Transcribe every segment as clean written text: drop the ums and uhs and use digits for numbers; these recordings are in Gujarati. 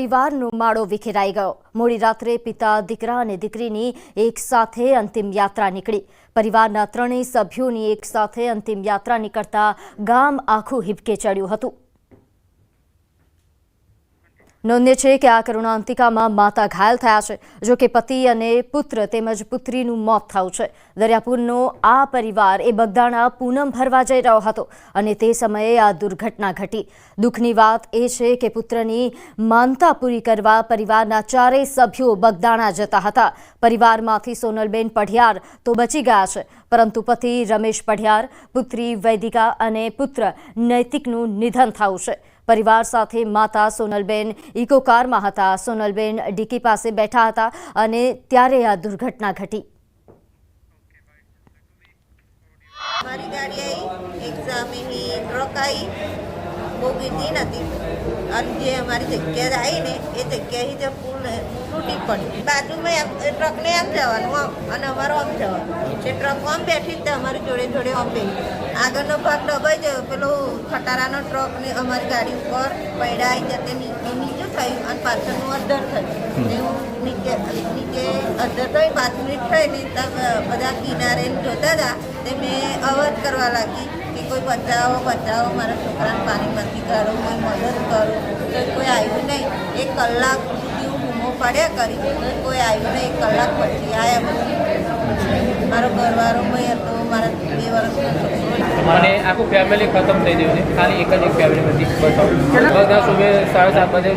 પરિવારનો માળો વિખેરાઈ ગયો। મોડી રાત્રે પિતા, દીકરા અને દીકરીની એક સાથે અંતિમ યાત્રા નીકળી। પરિવારના ત્રણેય સભ્યોની એક સાથે અંતિમ યાત્રા નીકળતા ગામ આખું હિબકે ચડ્યું હતું। નોંધ્ય છે કે આ કરુણાંતિકામાં માતા ઘાયલ થયા છે, જો કે પતિ અને પુત્ર તેમજ પુત્રીનું મોત થયું છે। દરિયાપુરનો આ પરિવાર એ બગદાણા પૂનમ ભરવા જઈ રહ્યો હતો અને તે સમયે આ દુર્ઘટના ઘટી। દુઃખની વાત એ છે કે પુત્રની માનતા પૂરી કરવા પરિવારના ચારેય સભ્યો બગદાણા જતા હતા। પરિવારમાંથી સોનલબેન પઢિયાર તો બચી ગયા છે, પરંતુ પતિ રમેશ પઢિયાર, પુત્રી વૈદિકા અને પુત્ર નૈતિકનું નિધન થયું છે। પરિવાર સાથે માતા સોનલબેન ઇકો કારમાં હતા। સોનલબેન ડીકી પાસે બેઠા હતા અને ત્યારે આ દુર્ઘટના ઘટી। हमारी गाड़ी आई, एक सामने ही ट्रक आई, बोगी थी नती और जे हमारी जगह आई ने ये जगह ही जब पुल टूटी पड़ी बाजू में ट्रक ने आम जवान और हमारो आम जवान ये ट्रक आम बैठी तो हमारी जोड़े जोड़े आम पे આગળનો ભાગ દબાઈ ગયો। પેલો ખટારાનો ટ્રક ને અમારી ગાડી ઉપર પૈડાઈ જતે નીચે થયું અને પાછળનું અડધર થયું। એવું નીચે અડધર થઈ 5 મિનિટ થઈ ને બધા કિનારે જોતા હતા તે મેં અવાજ કરવા લાગી કે કોઈ બચાવો બચાવો, મારા છોકરાને પાણીમાંથી કાઢો, કોઈ મદદ કરો। તો કોઈ આવ્યું નહીં। 1 કલાક સુધી હું બૂમો પાડ્યા કરી તો કોઈ આવ્યું નહીં। 1 કલાક પછી આવ્યા પછી મારો ઘરવાળો ભાઈ હતો, મારા 2 વર્ષનો છોકરો। મને આખું ફેમિલી ખતમ થઈ ગયું છે। ખાલી એક જ ફેમિલી બધી બતાવું। બગદાણા સુબह 7:30 बजे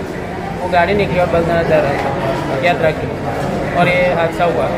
वो गाड़ी निकली और बगदाना जा रहा था यात्रा की और ये हादसा हुआ।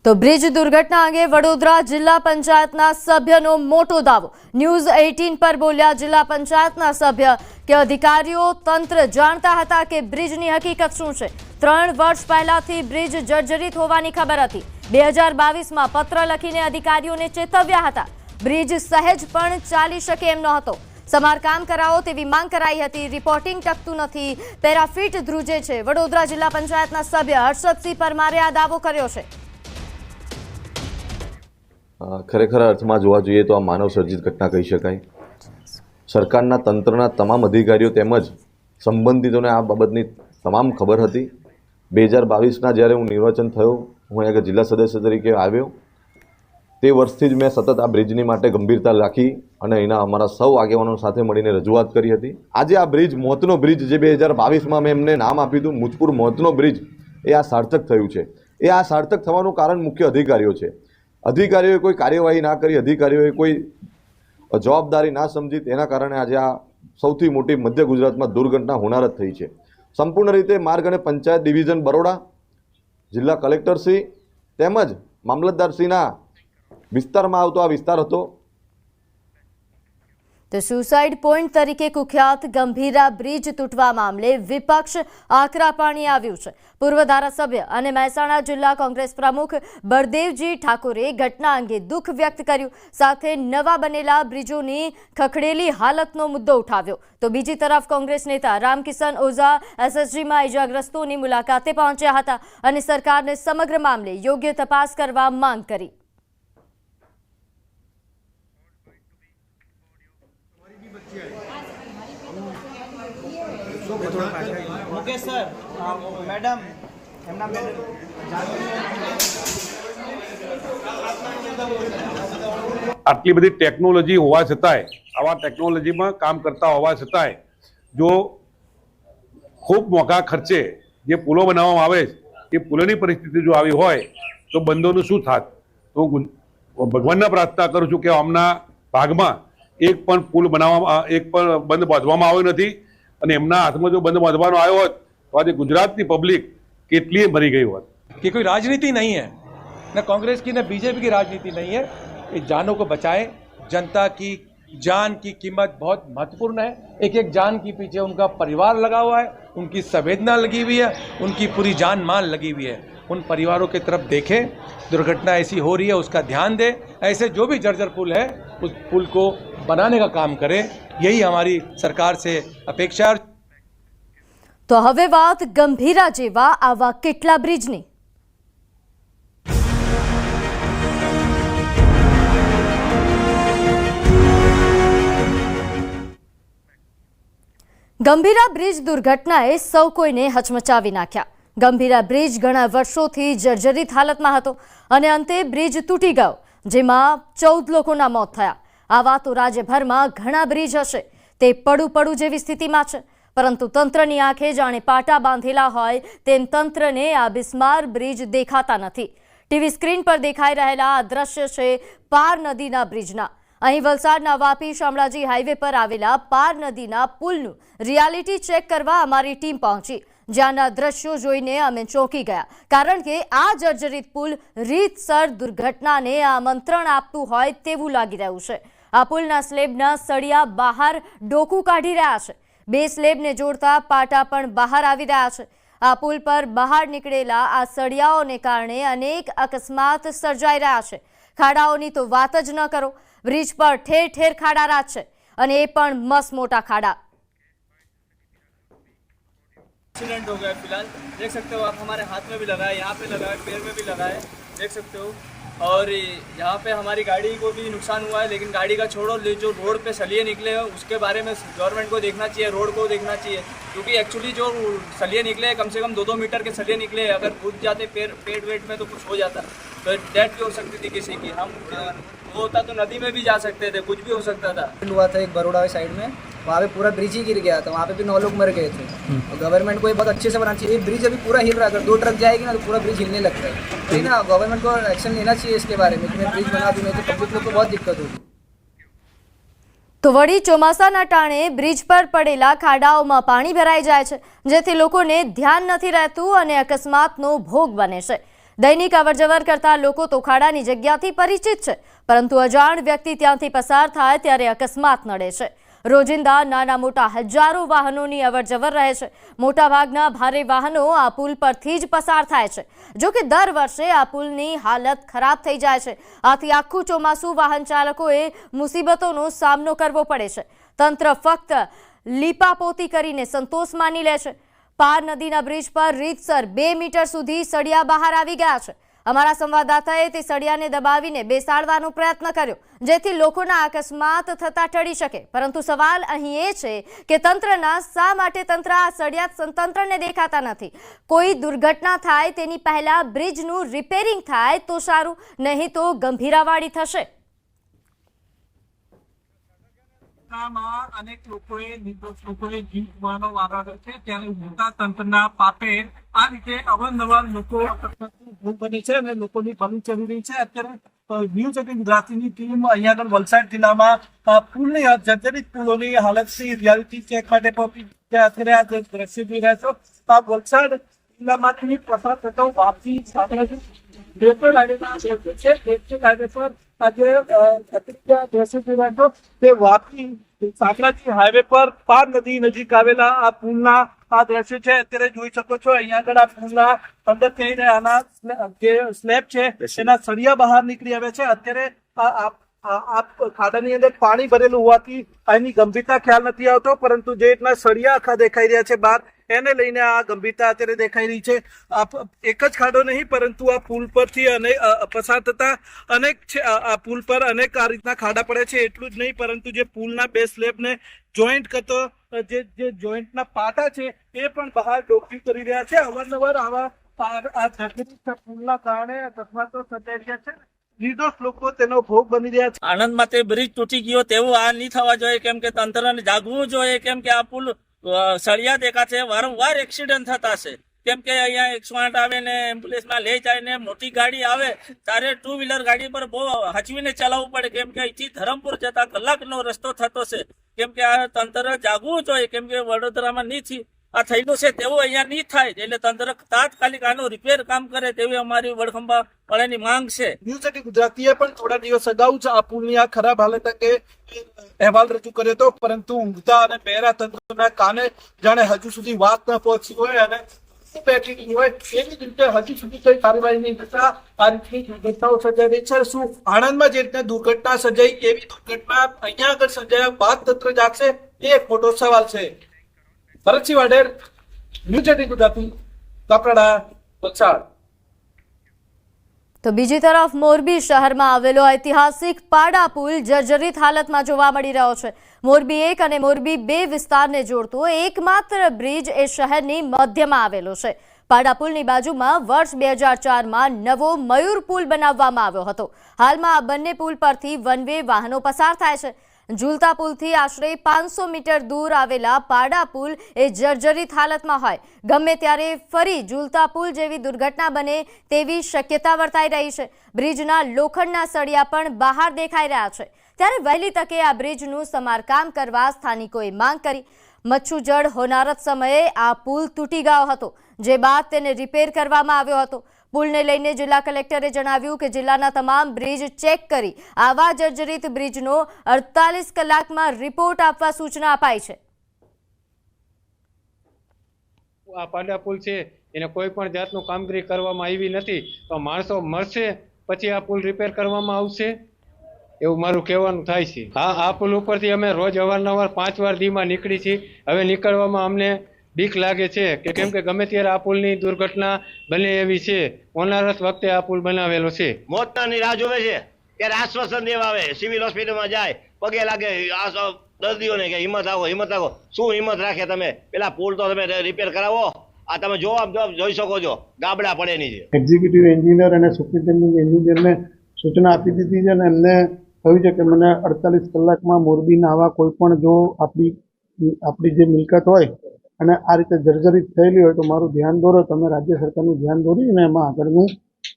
તો બ્રિજ દુર્ઘટના અંગે વડોદરા જિલ્લા પંચાયતના સભ્યનો મોટો દાવો। ન્યૂઝ 18 પર બોલ્યા જિલ્લા પંચાયતના સભ્ય કે અધિકારીઓ તંત્ર જાણતા હતા કે બ્રિજની હકીકત શું છે। 3 વર્ષ પહેલાથી બ્રિજ જર્જરિત હોવાની ખબર હતી। 2022માં પત્ર લખીને અધિકારીઓને ચેતવ્યા હતા। બ્રિજ સહેજ પણ ચાલી શકે એમ નહોતો। સમારકામ કરાવો તેવી માંગ કરાઈ હતી। રિપોર્ટિંગ ટકતું નથી, પેરાફીટ ધ્રુજે છે। વડોદરા જિલ્લા પંચાયતના સભ્ય હર્ષદસિંહ પરમારે આ દાવો કર્યો છે। ખરેખર અર્થમાં જોવા જોઈએ તો આ માનવ સર્જિત ઘટના કહી શકાય। સરકારના તંત્રના તમામ અધિકારીઓ તેમજ સંબંધિતોને આ બાબતની તમામ ખબર હતી। 2022ના જ્યારે હું નિર્વાચન થયો, હું એક જિલ્લા સદસ્ય તરીકે આવ્યો, તે વર્ષથી જ મેં સતત આ બ્રિજની માટે ગંભીરતા રાખી અને એના અમારા સૌ આગેવાનો સાથે મળીને રજૂઆત કરી હતી। આજે આ બ્રિજ મોતનો બ્રિજ જે 2022માં મેં એમને નામ આપ્યું હતું મુજપુર મોતનો બ્રિજ, એ આ સાર્થક થયું છે। એ આ સાર્થક થવાનું કારણ મુખ્ય અધિકારીઓ છે। અધિકારીઓએ કોઈ કાર્યવાહી ના કરી, અધિકારીઓએ કોઈ જવાબદારી ના સમજી, તેના કારણે આજે આ સૌથી મોટી મધ્ય ગુજરાતમાં દુર્ઘટના હોનારત થઈ છે। સંપૂર્ણ રીતે માર્ગ અને પંચાયત ડિવિઝન બરોડા, જિલ્લા કલેક્ટરશ્રી તેમજ મામલતદારશ્રીના વિસ્તારમાં આવતો આ વિસ્તાર હતો। તો સુસાઇડ પોઈન્ટ તરીકે કુખ્યાત ગંભીરા બ્રિજ તૂટવા મામલે વિપક્ષ આકરા પાણી આવ્યું છે। પૂર્વ ધારાસભ્ય અને મહેસાણા જિલ્લા કોંગ્રેસ પ્રમુખ બળદેવજી ઠાકોરે ઘટના અંગે દુઃખ વ્યક્ત કર્યું, સાથે નવા બનેલા બ્રિજોની ખખડેલી હાલતનો મુદ્દો ઉઠાવ્યો। તો બીજી તરફ કોંગ્રેસ નેતા રામકિશન ઓઝા એસએસજીમાં ઇજાગ્રસ્તોની મુલાકાતે પહોંચ્યા હતા અને સરકારને સમગ્ર મામલે યોગ્ય તપાસ કરવા માંગ કરી। मुकेश सर, मैडम આટલી બધી ટેકનોલોજી હોવા છતાંય, આવા ટેકનોલોજીમાં કામ કરતા હોવા છતાંય જો ખૂબ મોંઘા ખર્ચે જે પુલો બનાવવામાં આવે છે, એ પુલોની પરિસ્થિતિ જો આવી હોય તો બંધોનું શું થાત? તો ભગવાનને પ્રાર્થના કરું છું કે આમના ભાગમાં એક પણ પુલ બનાવવામાં, એક પણ બંધ બાંધવામાં આવ્યો નથી અને એમના હાથમાં જો બંધ બાંધવાનો આવ્યો હોત તો આજે ગુજરાતની પબ્લિક કેટલી મરી गई होत। कि कोई राजनीति नहीं है, न कांग्रेस की न बीजेपी की राजनीति नहीं है। ये जानों को बचाए। जनता की जान की कीमत बहुत महत्वपूर्ण है। एक एक जान के पीछे उनका परिवार लगा हुआ है, उनकी संवेदना लगी हुई है, उनकी पूरी जान मान लगी हुई है। उन परिवारों की तरफ देखें। दुर्घटना ऐसी हो रही है उसका ध्यान दें। ऐसे जो भी जर्जर पुल है उस पुल को बनाने का काम करें, यही हमारी सरकार से अपेक्षा है। તો હવે વાત ગંભીરા જેવા આવા કેટલા બ્રિજની। ગંભીરા બ્રિજ દુર્ઘટનાએ સૌ કોઈને હચમચાવી નાખ્યા. ગંભીરા બ્રિજ ઘણા વર્ષોથી જર્જરિત હાલતમાં હતો અને અંતે બ્રિજ તૂટી ગયો, જેમાં 14 લોકોના મોત થયા. આવા તો રાજ્યભરમાં ઘણા બ્રિજ હશે, તે પડું જેવી સ્થિતિમાં છે. પરંતુ તંત્રની આંખે જાણે પાટા બાંધેલા હોય તેમ તંત્રને આ બિસ્માર બ્રિજ દેખાતા નથી. ટીવી સ્ક્રીન પર દેખાઈ રહેલા આ દ્રશ્ય છે પાર નદીના બ્રિજના. અહીં વલસાડના વાપી શામળાજી હાઈવે પર આવેલા પાર નદીના પુલનું રિયાલિટી ચેક કરવા અમારી ટીમ પહોંચી, જ્યાંના દ્રશ્યો જોઈને અમે ચોંકી ગયા. કારણ કે આ જર્જરિત પુલ રીતસર દુર્ઘટનાને આમંત્રણ આપતું હોય તેવું લાગી રહ્યું છે. આ પુલના સ્લેબના સળિયા બહાર ડોકું કાઢી રહ્યા છે. 2 સ્લેબને જોડતા પાટા પણ બહાર આવી રહ્યા છે. આ પુલ પર બહાર નીકળેલા આ સળિયાઓને કારણે અનેક અકસ્માત સર્જાઈ રહ્યા છે. ખાડાઓની તો વાત જ ન કરો. બ્રિજ પર ઠેર ઠેર ખાડા રાજ છે, અને એ પણ મસ્ત મોટા ખાડા. एक्सीडेंट हो गया फिलहाल देख सकते हो आप, हमारे हाथ में भी लगा है, यहाँ पे लगा है, पैर में भी लगा है, देख सकते हो. और यहाँ पे हमारी गाड़ी को भी नुकसान हुआ है, लेकिन गाड़ी का छोड़ो, जो रोड पे सलिए निकले हैं उसके बारे में गवर्नमेंट को देखना चाहिए, रोड को देखना चाहिए. क्योंकि एक्चुअली जो सलिए निकले हैं कम से कम 2-2 मीटर के सलिए निकले हैं. अगर कूद जाते पेट वेट में तो कुछ हो जाता, तो डेथ भी हो सकती थी किसी की. हम वो होता तो नदी में भी जा सकते थे, कुछ भी हो सकता था. हुआ था एक बड़ौदा साइड में, वहाँ पे पूरा ब्रिज ही गिर गया था, वहाँ पे भी 9 लोग मर गए थे. और गवर्नमेंट को ये बहुत अच्छे से बनाना चाहिए. ये ब्रिज अभी पूरा हिल रहा है, अगर 2 ट्रक जाएगी ना तो पूरा ब्रिज हिलने लगता है. तो ना गवर्नमेंट को एक्शन लेना चाहिए इसके बारे में कि मैं ब्रिज बना दूँ, नहीं तो पब्लिक लोग को बहुत दिक्कत होगी. તો વળી ચોમાસાના ટાણે બ્રિજ પર પડેલા ખાડાઓમાં પાણી ભરાઈ જાય છે, જેથી લોકોને ધ્યાન નથી રહેતું અને અકસ્માતનો ભોગ બને છે. દૈનિક અવરજવર કરતા લોકો તો ખાડાની જગ્યાથી પરિચિત છે, પરંતુ અજાણ વ્યક્તિ ત્યાંથી પસાર થાય ત્યારે અકસ્માત નડે છે. રોજિંદા નાના મોટા હજારો વાહનોની અવરજવર રહે છે. મોટાભાગના ભારે વાહનો આ પુલ પરથી જ પસાર થાય છે. જો કે દર વર્ષે આ પુલની હાલત ખરાબ થઈ જાય છે. આથી આખું ચોમાસું વાહન ચાલકોએ મુસીબતોનો સામનો કરવો પડે છે. તંત્ર ફક્ત લીપાપોતી કરીને સંતોષ માની લે છે. પાર નદીના બ્રિજ પર રીતસર 2 મીટર સુધી સળિયા બહાર આવી ગયા છે. અમારા સંવાદદાતાએ તે સળિયાને દબાવીને બેસાડવાનો પ્રયત્ન કર્યો, જેથી લોકોના અકસ્માત થતા ટળી શકે. પરંતુ સવાલ અહીં એ છે કે તંત્રના શા માટે આ સળિયા તંત્રને દેખાતા નથી? કોઈ દુર્ઘટના થાય તેની પહેલા બ્રિજનું રિપેરિંગ થાય તો સારું, નહીં તો ગંભીરાવાળી થશે. અનેક લોકોએ નિર્દોષ લોકોએ જીવ ગુમાવવાનો વારો આવ્યો છે, ત્યારે મોટા તંત્રના પાપે આ રીતે અવારનવાર લોકો ભોગ બને છે અને લોકોની ભલું ચલી રહી છે. અત્યારે ન્યૂઝ 18 ગુજરાતીની ટીમ અહીંયા આગળ વલસાડ જિલ્લામાં પુલની જર્જરિત પુલોની હાલતની રિયાલિટી ચેક માટે પહોંચી છે. અત્યારે આ જે દ્રશ્ય જોઈ રહ્યા છો, આ વલસાડ જિલ્લામાંથી પસાર થતો વાપી શામળાજી નેશનલ હાઈવેના છે. નેશનલ હાઈવે પર આજે દ્રશ્ય જોઈ રહ્યા છો, તે વાપી શામળાજી હાઈવે પર પાર નદી નજીક આવેલા આ પુલના આ દ્રશ્ય છે. અત્યારે જોઈ શકો છો અહીંયા આગળ આ પુલના અંદર થઈને આના જે સ્લેબ છે એના સળિયા બહાર નીકળી આવ્યા છે. અત્યારે આ ખાડાની અંદર પાણી ભરેલું હોવાથી આની ગંભીરતા ખ્યાલ નથી આવતો, પરંતુ જે રીતના સળિયા આખા દેખાઈ રહ્યા છે બહાર, એને લઈને આ ગંભીરતા અત્યારે દેખાઈ રહી છે. એક જ ખાડો નહીં, પરંતુ આ પુલ પરથી પસાર થતા અનેક આ પુલ પર અનેક આ રીતના ખાડા પડે છે. એટલું જ નહીં, પરંતુ જે પુલના 2 સ્લેબને જોઈન્ટ કરતો જે જોઈન્ટના પાટા છે એ પણ બહાર ડોકી કરી રહ્યા છે. અવારનવાર આવા આ જર્જરિત પુલના કારણે અકસ્માતો સર્જાઈ રહ્યા છે. નિર્દોષ લોકો તેનો ભોગ બની રહ્યા છે. આણંદમાં તે બ્રિજ તૂટી ગયો તેવું આ નહીં થવા જોઈએ, કેમ કે તંત્રને જાગવું જોઈએ. કેમ કે આ પુલ સળિયા દેખાશે, વારંવાર એક્સિડન્ટ થતા છે. કેમ કે અહીંયા 108 આવે ને એમ્બ્યુલન્સમાં લઈ જાય ને મોટી ગાડી આવે ત્યારે 2 વ્હીલર ગાડી પર બહુ હચવીને ચલાવવું પડે. કેમ કે અહીંથી ધરમપુર જતા કલાકનો રસ્તો થતો છે. કેમ કે આ તંત્ર જાગવું જોઈએ, કેમ કે વડોદરામાં નહીં આ થયેલું છે તેવું અહીંયા નહીં થાય. એટલે તંત્ર તાત્કાલિક આનું રિપેર કામ કરે તેવી અમારી વડખંભા વાળાની માંગ છે. ન્યૂઝ 18 ગુજરાતીએ પણ થોડા દિવસ અગાઉ જ આ પુલની આ ખરાબ હાલત અંગે અહેવાલ રજૂ કર્યો હતો, પરંતુ ઊંઘતા અને બહેરા તંત્રના કાને જાણે હજુ સુધી વાત ન પહોંચી હોય અને બેઠી હોય એવી રીતે હજુ સુધી કોઈ કાર્યવાહી નહીં થતા આ રીતની દુર્ઘટનાઓ સર્જાઈ રહી છે. શું આણંદમાં જે રીતના દુર્ઘટના સર્જાઈ એવી દુર્ઘટના અહીંયા આગળ સર્જાયા બાદ તંત્ર જાગશે? એ એક મોટો સવાલ છે. ભરતસિંહ વાડેર, ન્યૂઝ 18 ગુજરાતી, કપરાડા, વલસાડ. તો બીજી તરફ મોરબી શહેરમાં આવેલો ઐતિહાસિક પાડા પુલ જર્જરિત હાલતમાં જોવા મળી રહ્યો છે। મોરબી 1 અને મોરબી 2 વિસ્તારને જોડતો એકમાત્ર બ્રિજ એ શહેરની મધ્યમાં આવેલો છે। પાડા પુલની બાજુમાં વર્ષ 2004માં નવો મયુર પુલ બનાવવામાં આવ્યો હતો। હાલમાં આ બંને પુલ પરથી વન વે વાહનો પસાર થાય છે। ઝૂલતા પુલથી આશરે 500 મીટર દૂર આવેલા પાડા પુલ એ જર્જરિત હાલતમાં હોય, ગમે ત્યારે ફરી ઝૂલતા પુલ જેવી દુર્ઘટના બને તેવી શક્યતા વર્તાઈ રહી છે। બ્રિજના લોખંડના સળિયા પણ બહાર દેખાઈ રહ્યા છે, ત્યારે વહેલી તકે આ બ્રિજનું સમારકામ કરવા સ્થાનિકોએ માંગ કરી। મચ્છુજળ હોનારત સમયે આ પુલ તૂટી ગયો હતો, જે બાદ તેને રિપેર કરવામાં આવ્યો હતો। પુલને લઈને જિલ્લા કલેક્ટરે જણાવ્યું કે જિલ્લાના તમામ બ્રિજ ચેક કરી આવા જર્જરિત બ્રિજનો 48 કલાકમાં રિપોર્ટ આપવા સૂચના અપાઈ છે। આ પાડા પુલ છે એને કોઈ પણ જાતનું કામગીરી કરવામાં આવી નથી, તો માણસો મરશે પછી આ પુલ રિપેર કરવામાં આવશે એવું મારું કહેવાનું થાય છે। હા, આ પુલ ઉપરથી અમે રોજ અવારનવાર 5 વાર દીમાં નીકળી છીએ। હવે નીકળવામાં અમને બીક લાગે છે કે કેમ કે ગમે ત્યારે આ પુલની દુર્ઘટના બને એવી છે। હોનારત વખતે આ પુલ બનાવેલો છે। મોતની રાહ જોવે છે ત્યારે આશ્વાસન દેવા આવે, સિવિલ હોસ્પિટલમાં જાય, પગે લાગે આ દર્દીઓને કે હિંમત રાખો। શું હિંમત રાખે તમે? પેલા પુલ તો તમે રિપેર કરાવો। આ તમે જોઈ શકો છો ગાબડા પડેની છે। એક્ઝિક્યુટિવ એન્જિનિયર અને સુપ્રિન્ટેન્ડિંગ એન્જિનિયરને સૂચના આપી દીધી છે અને એમને કહ્યું છે કે મને 48 કલાકમાં મોરબીના આવા કોઈ પણ જો આપણી જે મિલકત હોય અને આ રીતે જર્જરિત થયેલી હોય તો મારું ધ્યાન દોરો, તમે રાજ્ય સરકારનું ધ્યાન દોરી અને એમાં આગળનું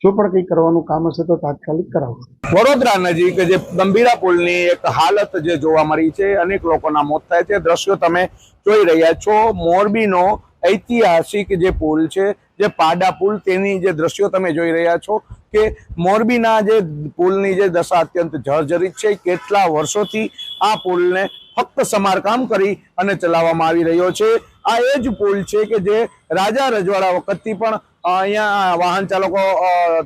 જો પણ કંઈ કરવાનું કામ હશે તો તાત્કાલિક કરાવો। વડોદરા નજીક જે ગંભીરા પુલની એક હાલત જે જોવા મળી છે, અનેક લોકોના મોત થાય છે। દ્રશ્યો તમે જોઈ રહ્યા છો, મોરબીનો ઐતિહાસિક જે પુલ છે, જે પાડા પુલ, તેની જે દ્રશ્યો તમે જોઈ રહ્યા છો કે મોરબીના જે પુલની જે દશા અત્યંત જર્જરિત છે। કેટલા વર્ષોથી આ પુલને ફક્ત સમારકામ કરી અને ચલાવવામાં આવી રહ્યો છે। આ એ જ પુલ છે કે જે રાજા રજવાડા વખતથી પણ અહીંયા વાહન ચાલકો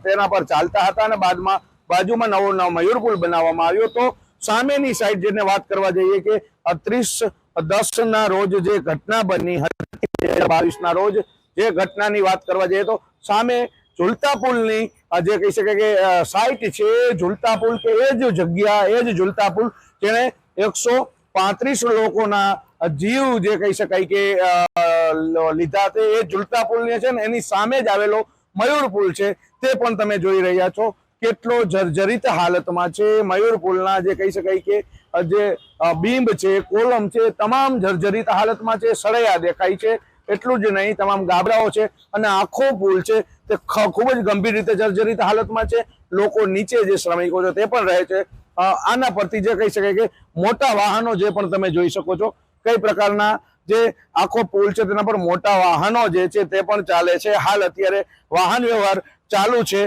તેના પર ચાલતા હતા અને બાદમાં બાજુમાં નવો મયુર પુલ બનાવવામાં આવ્યો। તો સામેની સાઈડ જેને વાત કરવા જઈએ કે 30/10ના રોજ જે ઘટના બની હતી, 2022ના રોજ જે ઘટનાની વાત કરવા જઈએ તો સામે ઝૂલતા પુલની જે કહી શકાય કે સાઇટ છે, ઝૂલતા પુલ કે એ જ જગ્યા, એ જ ઝૂલતા પુલ જેણે 135 લોકોના જીવ જે કહી શકાય કે લીધા તે એ ઝૂલતા પુલની છે ને એની સામે જ આવેલો મયુર પુલ છે, તે પણ તમે જોઈ રહ્યા છો કેટલો જર્જરિત હાલતમાં છે। મયુર પુલના જે કહી શકાય કે જે બીંબ છે, કોલમ છે, તમામ જર્જરિત હાલતમાં છે, સળિયા દેખાય છે। એટલું જ નહીં, તમામ ગાબડાઓ છે અને આખો પુલ છે તે ખૂબ જ ગંભીર રીતે જર્જરિત હાલતમાં છે। લોકો નીચે જે શ્રમિકો છે તે પણ રહે છે। આના પરથી જે કહી શકાય કે મોટા વાહનો જે પણ તમે જોઈ શકો છો કઈ પ્રકારના જે આખો પુલ છે તેના પર મોટા વાહનો જે છે તે પણ ચાલે છે। હાલ અત્યારે વાહન વ્યવહાર ચાલુ છે।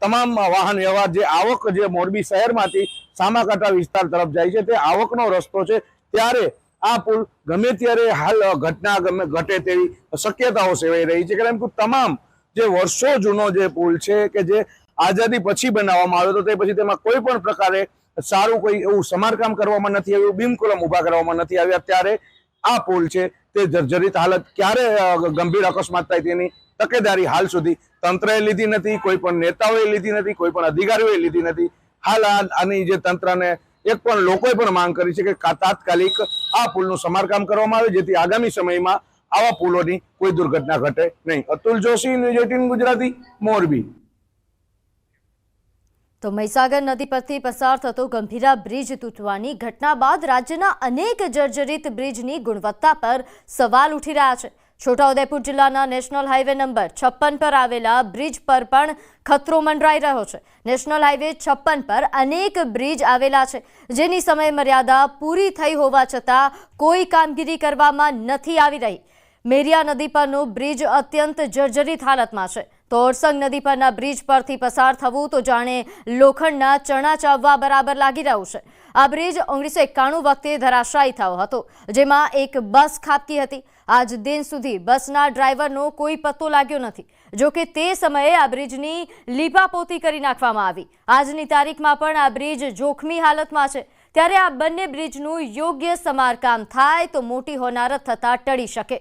તમામ વાહન વ્યવહાર જે આવક જે મોરબી શહેરમાંથી સામાકાંઠા વિસ્તાર તરફ જાય છે તે આવકનો રસ્તો છે, ત્યારે આ પુલ ગમે ત્યારે હાલ ઘટના ઘટે તેવી શક્યતાઓ સેવાઈ રહી છે। કારણ કે તમામ જે વર્ષો જૂનો જે પુલ છે કે જે આઝાદી પછી બનાવવામાં આવ્યો હતો, તે પછી તેમાં કોઈ પણ પ્રકારે સારું કોઈ એવું સમારકામ કરવામાં નથી આવ્યું, બીમકોલમ ઉભા કરવામાં નથી આવ્યા, ત્યારે આ પુલ છે તે જર્જરિત હાલત, ક્યારે ગંભીર અકસ્માત થાય તેની તકેદારી હાલ સુધી તંત્રએ લીધી નથી, કોઈ પણ નેતાઓએ લીધી નથી, કોઈ પણ અધિકારીઓએ લીધી નથી। હાલ આની જે તંત્રને એક પણ લોકોએ પણ માંગ કરી છે કે તાત્કાલિક આ પુલનું સમારકામ કરવામાં આવે, જેથી આગામી સમયમાં આવા પુલોની કોઈ દુર્ઘટના ઘટે નહીં। અતુલ જોશી, ન્યૂઝ 18 ગુજરાતી, મોરબી। તો મહીસાગર નદી પરથી પસાર થતો ગંભીરા બ્રિજ તૂટવાની ઘટના બાદ રાજ્યના અનેક જર્જરિત બ્રિજની ગુણવત્તા પર સવાલ ઉઠી રહ્યા છે। છોટાઉદેપુર જિલ્લાના નેશનલ હાઈવે નંબર 56 પર આવેલા બ્રિજ પર પણ ખતરો મંડરાઈ રહ્યો છે। નેશનલ હાઈવે 56 પર અનેક બ્રિજ આવેલા છે, જેની સમય મર્યાદા પૂરી થઈ હોવા છતાં કોઈ કામગીરી કરવામાં નથી આવી રહી। મેરિયા નદી પરનો બ્રિજ અત્યંત જર્જરિત હાલતમાં છે, તો ઓરસંગ નદી પરના બ્રિજ પરથી પસાર થવું તો જાણે લોખંડના ચણા ચાવવા બરાબર લાગી રહ્યું છે। આ બ્રિજ 1991 વખતે ધરાશાયી થયો હતો, જેમાં એક બસ ખાબકી હતી। આજ દિન સુધી બસના ડ્રાઈવરનો કોઈ પત્તો લાગ્યો નથી। જો કે તે સમયે આ બ્રિજની લીપાપોતી કરી નાખવામાં આવી। આજની તારીખમાં પણ આ બ્રિજ જોખમી હાલતમાં છે, ત્યારે આ બંને બ્રિજનું યોગ્ય સમારકામ થાય તો મોટી હોનારત થતા ટળી શકે।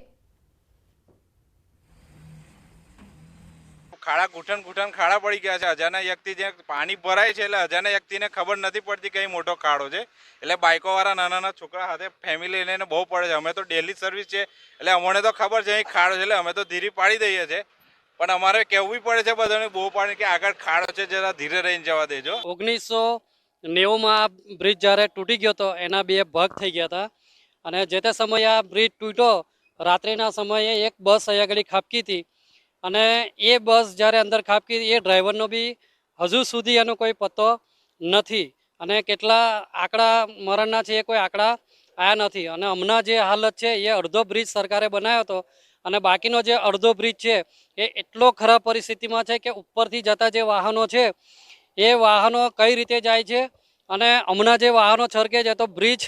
ખાડા ઘૂંટણ ખાડા પડી ગયા છે. અજાના વ્યક્તિ જે પાણી ભરાય છે એટલે અજાના વ્યક્તિને ખબર નથી પડતી કે અહીં મોટો ખાડો છે. એટલે બાઇકોવાળા નાના નાના છોકરા સાથે ફેમિલી લઈને બહુ પડે છે. અમે તો ડેલી સર્વિસ છે એટલે અમને તો ખબર છે અહીં ખાડો છે એટલે અમે તો ધીરે પાડી દઈએ છીએ. પણ અમારે કહેવું પડે છે બધાને બહુ પાણી કે આગળ ખાડો છે જરા ધીરે રહીને જવા દેજો. 1990માં બ્રિજ જ્યારે તૂટી ગયો હતો એના 2 ભાગ થઈ ગયા હતા અને જે તે સમયે આ બ્રિજ તૂટ્યો રાત્રિના સમયે એક બસ અહીંયા આગળ ખાબકી હતી અને એ બસ જ્યારે અંદર ખાબકી એ ડ્રાઈવરનો બી હજુ સુધી એનો કોઈ પત્તો નથી અને કેટલા આંકડા મરણના છે એ કોઈ આંકડા આવ્યા નથી. અને હમણાં જે હાલત છે એ અડધો બ્રિજ સરકારે બનાવ્યો હતો અને બાકીનો જે અડધો બ્રિજ છે એ એટલો ખરાબ પરિસ્થિતિમાં છે કે ઉપરથી જતા જે વાહનો છે એ વાહનો કઈ રીતે જાય છે અને હમણાં જે વાહનો છરકે છે તો બ્રિજ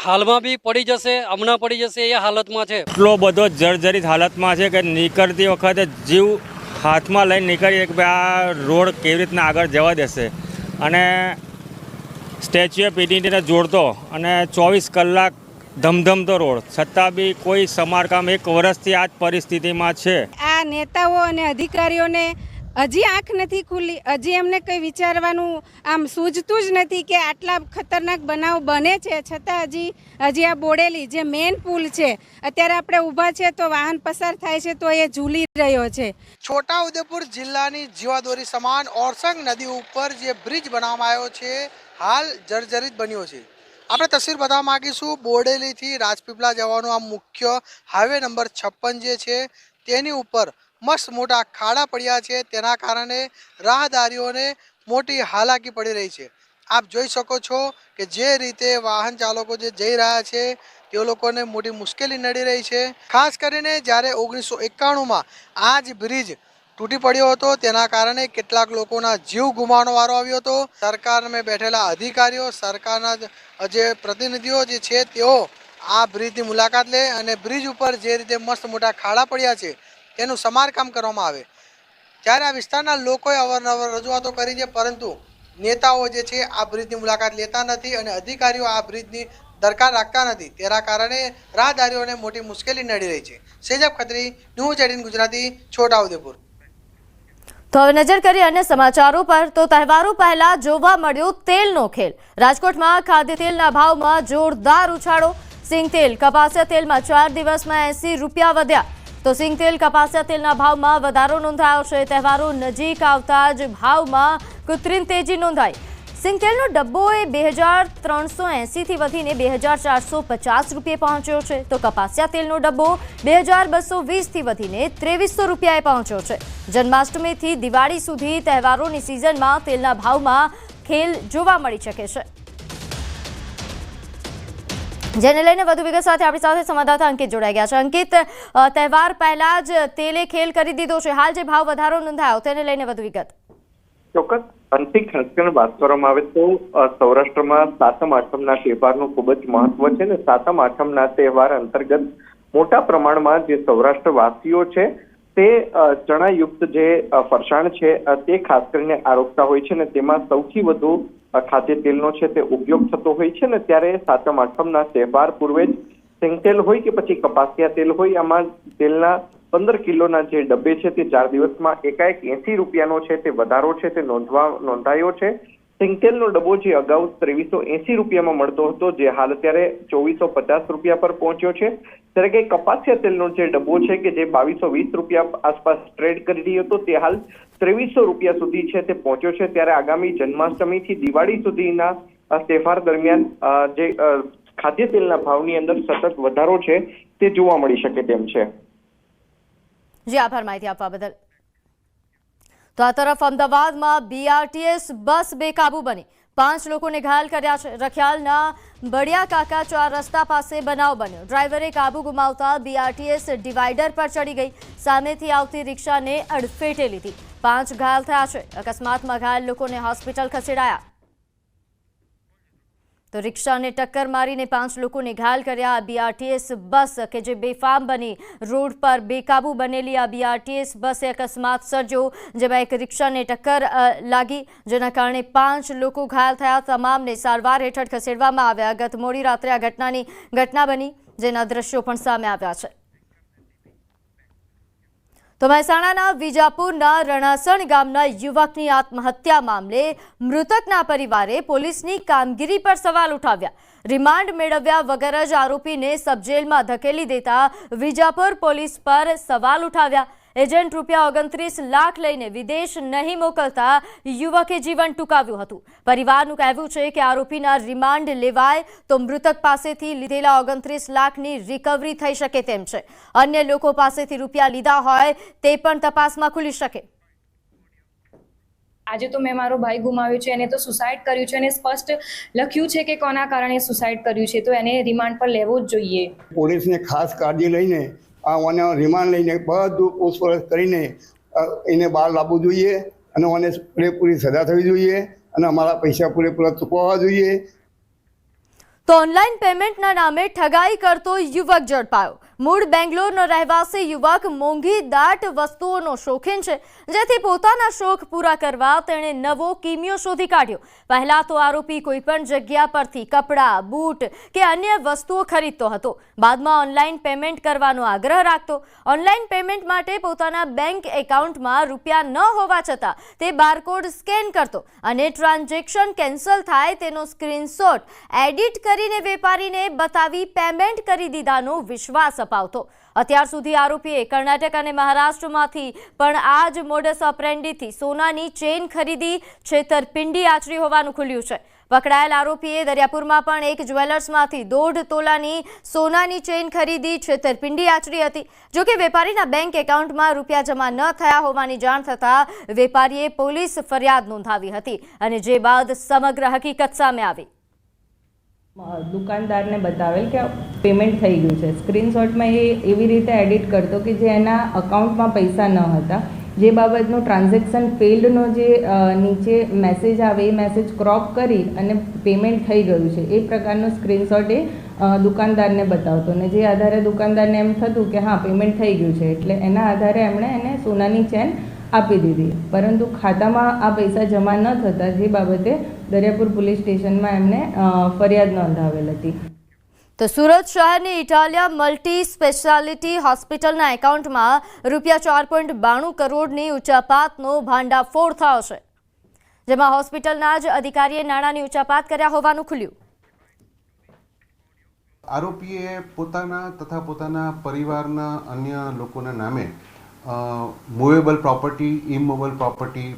હાલમાં બી પડી જશે, હમણાં પડી જશે એ હાલતમાં છે. એટલો બધો જર્જરિત હાલતમાં છે કે નીકળતી વખતે જીવ હાથમાં લઈને નીકળીએ કે ભાઈ આ રોડ કેવી રીતના આગળ જવા દેશે. અને સ્ટેચ્યુ ઓફ યુનિટીને જોડતો અને 24 કલાક ધમધમતો રોડ છતાં બી કોઈ સમારકામ 1 વર્ષથી આ જ પરિસ્થિતિમાં છે. આ નેતાઓ અને અધિકારીઓને હજી આંખ નથી ખુલ્લી, હજી એમને કંઈ વિચારવાનું આમ સૂઝતું જ નથી કે આટલા ખતરનાક બનાવ બને છે છતાં હજી આ બોડેલી જે મેઇન પુલ છે અત્યારે આપણે ઊભા છે તો વાહન પસાર થાય છે તો એ ઝૂલી રહ્યો છે. છોટાઉદેપુર જિલ્લાની જીવાદોરી સમાન ઓરસંગ નદી ઉપર જે બ્રિજ બનાવવામાં આવ્યો છે હાલ જર્જરિત બન્યો છે. આપણે તસવીર બતાવવા માગીશું બોડેલીથી રાજપીપળા જવાનો આ મુખ્ય હાઈવે નંબર 56 જે છે તેની ઉપર મસ્ત મોટા ખાડા પડ્યા છે. તેના કારણે રાહદારીઓને મોટી હાલાકી પડી રહી છે. આપ જોઈ શકો છો કે જે રીતે વાહન ચાલકો જે જઈ રહ્યા છે તે લોકોને મોટી મુશ્કેલી નડી રહી છે. ખાસ કરીને જ્યારે 1991માં આ જ બ્રિજ તૂટી પડ્યો હતો તેના કારણે કેટલાક લોકોના જીવ ગુમાવવાનો વારો આવ્યો હતો. સરકારમાં બેઠેલા અધિકારીઓ, સરકારના જે પ્રતિનિધિઓ જે છે તેઓ આ બ્રિજની મુલાકાત લે અને બ્રિજ ઉપર જે રીતે મસ્ત મોટા ખાડા પડ્યા છે તેનું સમારકામ કરવામાં આવે. જ્યારે આ વિસ્તારના લોકોએ અવારનવાર રજૂઆતો કરી છે પરંતુ નેતાઓ જે છે આ બ્રિજની મુલાકાત લેતા નથી અને અધિકારીઓ આ બ્રિજની દરકાર રાખતા નથી. તેના કારણે રાહદારીઓને મોટી મુશ્કેલી નડી રહી છે. સેજબ ખત્રી, ન્યૂઝ 18 ગુજરાતી, છોટાઉદેપુર. તો હવે નજર કરીએ અન્ય સમાચારો પર. તો તહેવારો પહેલા જોવા મળ્યો તેલનો ખેલ. રાજકોટમાં ખાદ્ય તેલના ભાવમાં જોરદાર ઉછાળો. સિંગ તેલ, કપાસિયા તેલમાં 4 દિવસમાં 80 રૂપિયા વધ્યા. તો સિંગ તેલ, કપાસિયા તેલના ભાવમાં વધારો નોંધાયો છે. તહેવારો નજીક આવતા જ ભાવમાં કૃત્રિમ તેજી નોંધાઈ. સિંગ તેલનો ડબ્બો એ 2380થી વધીને 2450 રૂપિયા પહોંચ્યો છે. તો કપાસિયા તેલનો ડબ્બો 2220થી વધીને 2300 રૂપિયાએ પહોંચ્યો છે. જન્માષ્ટમીથી દિવાળી સુધી તહેવારોની સિઝનમાં તેલના ભાવમાં ખેલ જોવા મળી શકે છે. જેને લઈને વધુ વિગત સાથે આપણી સાથે સંવાદદાતા અંકિત જોડાઈ ગયા છે. અંકિત, તહેવાર પહેલા જ તેલે ખેલ કરી દીધો છે. હાલ જે ભાવ વધારો નોંધાયો તેને લઈને વધુ વિગત. ચોક્કસ અંતિક ખાસ કરીને વાત કરવામાં આવે તો સૌરાષ્ટ્રમાં સાતમ આઠમના તહેવારનું ખૂબ જ મહત્વ છે ને સાતમ આઠમના તહેવાર અંતર્ગત મોટા પ્રમાણમાં જે સૌરાષ્ટ્રવાસીઓ છે તે ચણાયુક્ત જે ફરસાણ છે તે ખાસ કરીને આરોગતા હોય છે ને તેમાં સૌથી વધુ ખાદ્ય તેલનો છે તે ઉપયોગ થતો હોય છે ને ત્યારે સાતમ આઠમના તહેવાર પૂર્વે જ સિંગ તેલ હોય કે પછી કપાસિયા તેલ હોય આમાં તેલના 15 કિલોના જે ડબ્બે છે તે 4 દિવસમાં એકાએક 80 રૂપિયાનો છે તે વધારો છે તે નોંધાયો છે. સિંગ તેલનો ડબ્બો જે અગાઉ 2380 રૂપિયામાં મળતો હતો જે હાલ અત્યારે 2450 રૂપિયા પર પહોંચ્યો છે. ત્યારે કે કપાસિયા તેલનો જે ડબ્બો છે કે જે 2220 રૂપિયા આસપાસ ટ્રેડ કરી રહ્યો હતો તે હાલ 2300 રૂપિયા સુધી છે તે પહોંચ્યો છે. ત્યારે આગામી જન્માષ્ટમીથી દિવાળી સુધીના તહેવાર દરમિયાન જે ખાદ્ય તેલના ભાવની અંદર સતત વધારો છે તે જોવા મળી શકે તેમ છે. જી આભાર માહિતી આપવા બદલ. તો આ તરફ અમદાવાદમાં બીઆરટીએસ બસ બેકાબુ બની 5 લોકોને ઘાયલ કર્યા છે. રખિયાલના બડિયા કાકા 4 રસ્તા પાસે બનાવ બન્યો. ડ્રાઈવરે કાબુ ગુમાવતા બીઆરટીએસ ડિવાઈડર પર ચડી ગઈ. સામેથી આવતી રિક્ષાને અડફેટે લીધી. 5 ઘાયલ થયા છે. અકસ્માતમાં ઘાયલ લોકોને હોસ્પિટલ ખસેડાયા. તો રિક્ષાને ટક્કર મારીને 5 લોકોને ઘાયલ કર્યા. બીઆરટીએસ બસ કે જે બેફામ બની રોડ પર બેકાબુ બનેલી આ બીઆરટીએસ બસે અકસ્માત સર્જ્યો જેમાં એક રિક્ષાને ટક્કર લાગી જેના કારણે 5 લોકો ઘાયલ થયા. તમામને સારવાર હેઠળ ખસેડવામાં આવ્યા. ગત મોડી રાત્રે આ ઘટના બની જેના દ્રશ્યો પણ સામે આવ્યા છે. તો મહેસાણાના વિજાપુરના રણાસણ ગામના યુવકની આત્મહત્યા મામલે મૃતકના પરિવારે પોલીસની કામગીરી પર સવાલ ઉઠાવ્યા। રિમાન્ડ મેળવ્યા વગર જ આરોપીને સબજેલમાં ધકેલી દેતા વિજાપુર પોલીસ પર સવાલ ઉઠાવ્યા। એજન્ટ ₹29 લાખ લઈને વિદેશ નહીં મોકલતા યુવકે જીવન ટૂંકાવ્યું હતું। પરિવારનું કહેવું છે કે આરોપીના રિમાન્ડ લેવાય તો મૃતક પાસેથી લીધેલા 29 લાખની રિકવરી થઈ શકે તેમ છે। અન્ય લોકો પાસેથી રૂપિયા લીધા હોય તે પણ તપાસમાં ખુલી શકે। આજે તો મેં મારો ભાઈ ગુમાવ્યો છે, એને તો સુસાઇડ કર્યું છે અને સ્પષ્ટ લખ્યું છે કે કોના કારણે સુસાઇડ કર્યું છે, તો એને રિમાન્ડ પર લેવો જ જોઈએ। પોલીસને ખાસ કાળજી લઈને આને રિમાન્ડ લઈને બધું પૂછપરછ કરીને એને બહાર લાવવું જોઈએ અને આને પૂરેપૂરી સજા થવી જોઈએ અને અમારા પૈસા પૂરેપૂરા ચૂકવવા જોઈએ। તો ઓનલાઈન પેમેન્ટના નામે ઠગાઈ કરતો યુવક ઝડપાયો। મૂળ બેંગ્લોરનો રહેવાસી યુવક મોંઘી દાટ વસ્તુઓનો શોખીન છે, જેથી પોતાના શોખ પૂરા કરવા તેણે નવો કિમિયો શોધી કાઢ્યો। પહેલા તો આરોપી કોઈપણ જગ્યા પરથી કપડાં, બૂટ કે અન્ય વસ્તુઓ ખરીદતો હતો। બાદમાં ઓનલાઈન પેમેન્ટ કરવાનો આગ્રહ રાખતો। ઓનલાઈન પેમેન્ટ માટે પોતાના બેંક એકાઉન્ટમાં રૂપિયા ન હોવા છતાં તે બારકોડ સ્કેન કરતો અને ટ્રાન્ઝેક્શન કેન્સલ થાય તેનો સ્ક્રીનશોટ એડિટ કરીને વેપારીને બતાવી પેમેન્ટ કરી દીધાનો વિશ્વાસ અપાવતો। અત્યાર સુધી આરોપીએ કર્ણાટક અને મહારાષ્ટ્રમાંથી પણ આ જ મોડસ ઓપરેન્ડીથી સોનાની ચેઇન ખરીદી છેતરપિંડી આચરી હોવાનું ખુલ્યું છે। પકડાયેલ આરોપીએ દરિયાપુરમાં પણ એક જ્વેલર્સમાંથી 1.5 તોલાની સોનાની ચેઇન ખરીદી છેતરપિંડી આચરી હતી। જોકે વેપારીના બેંક એકાઉન્ટમાં રૂપિયા જમા ન થયા હોવાની જાણ થતાં વેપારીએ પોલીસ ફરિયાદ નોંધાવી હતી અને જે બાદ સમગ્ર હકીકત સામે આવી। દુકાનદારને બતાવેલ કે પેમેન્ટ થઈ ગયું છે। સ્ક્રીનશોટમાં એ એવી રીતે એડિટ કરતો કે જે એના અકાઉન્ટમાં પૈસા ન હતા, જે બાબતનું ટ્રાન્ઝેક્શન ફેલ્ડનો જે નીચે મેસેજ આવે એ મેસેજ ક્રોપ કરી અને પેમેન્ટ થઈ ગયું છે એ પ્રકારનો સ્ક્રીનશોટ એ દુકાનદારને બતાવતો ને જે આધારે દુકાનદારને એમ થતું કે હા પેમેન્ટ થઈ ગયું છે, એટલે એના આધારે એમણે એને સોનાની ચેન આપી દીધી। પરંતુ ખાતામાં આ પૈસા જમા ન થતા જે બાબતે દરિયાપુર પોલીસ સ્ટેશનમાં એમને ફરિયાદ નોંધાવેલ હતી। તો સુરત શહેરની ઇટાલિયા મલ્ટી સ્પેશિયાલિટી હોસ્પિટલના એકાઉન્ટમાં ₹4.92 કરોડની ઉચાપાતનો ભાંડાફોડ થયો છે, જેમાં હોસ્પિટલના જ અધિકારીએ નાણાંની ઉચાપાત કર્યા હોવાનું ખુલ્યું। આરોપીએ પોતાના તથા પોતાના પરિવારના અન્ય લોકોના નામે મૂવેબલ પ્રોપર્ટી, ઇમૂવેબલ પ્રોપર્ટી